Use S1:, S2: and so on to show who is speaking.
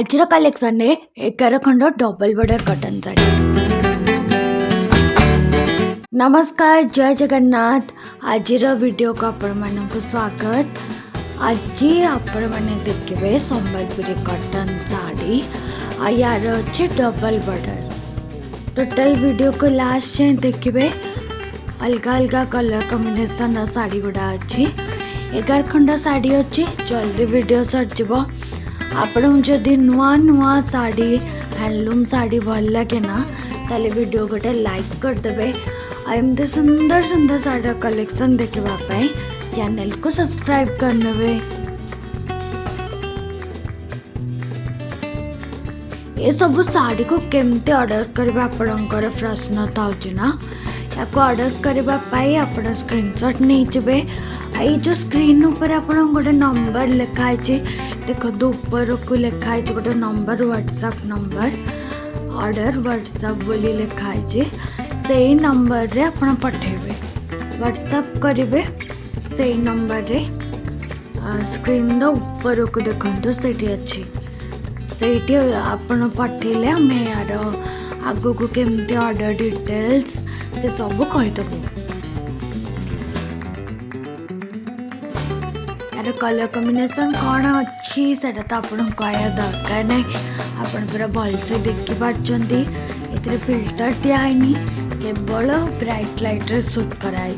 S1: ଆଜିର କଲେକ୍ସନରେ 11 ଖଣ୍ଡ double border cotton ଶାଢ଼ୀ। ନମସ୍କାର, ଜୟ ଜଗନ୍ନାଥ। ଆଜିର ଭିଡ଼ିଓକୁ ଆପଣମାନଙ୍କୁ ସ୍ୱାଗତ। ଆଜି ଆପଣମାନେ ଦେଖିବେ ସମ୍ବଲପୁରୀ କଟନ ଶାଢ଼ୀ ଆଉ ୟାର ଅଛି ଡବଲ ବର୍ଡର। ଟୋଟାଲ ଭିଡ଼ିଓକୁ ଲାଷ୍ଟ ଯାଏଁ ଦେଖିବେ। अलगा अलगा कलर कॉम्बिनेशन शाढ़ी गुड़ा अच्छी 11 खंड शाढ़ी अच्छी। जल्दी वीडियो सरीज। आपण जदि नुआ नुआ शाढ़ी हैंडलूम शाढ़ी भल लगे ना ताले वीडियो गोटे लाइक करदे। एमती सुंदर सुंदर शाढ़ी कलेक्शन देखापी चैनल को सब्सक्राइब करने। ये सब शाढ़ी को केमती ऑर्डर करबा आपणकर प्रश्न था ना। या ऑर्डर करने आप स्क्रीनशॉट नहीं जाए। ये जो स्क्रीन ऊपर आप गोटे नंबर लिखाई देखो ऊपर को लिखाई गोटे number WhatsApp number order WhatsApp बोली लिखाई से नंबर रे आप पठेबे व्हाट्सएप करेंगे से नंबर रे स्क्रीन ऊपर को देखो से अच्छी से आपड़ पठेले आम यार आगो को केमती ऑर्डर डिटेल्स से सब कहीदेबू। यार कलर कॉम्बिनेशन कौन अच्छी से तो आप कह दरकार ना। आप पूरा भलसे देखिपार्टी ये फिल्टर दिखाई केवल ब्राइट लाइट रे शूट कराई।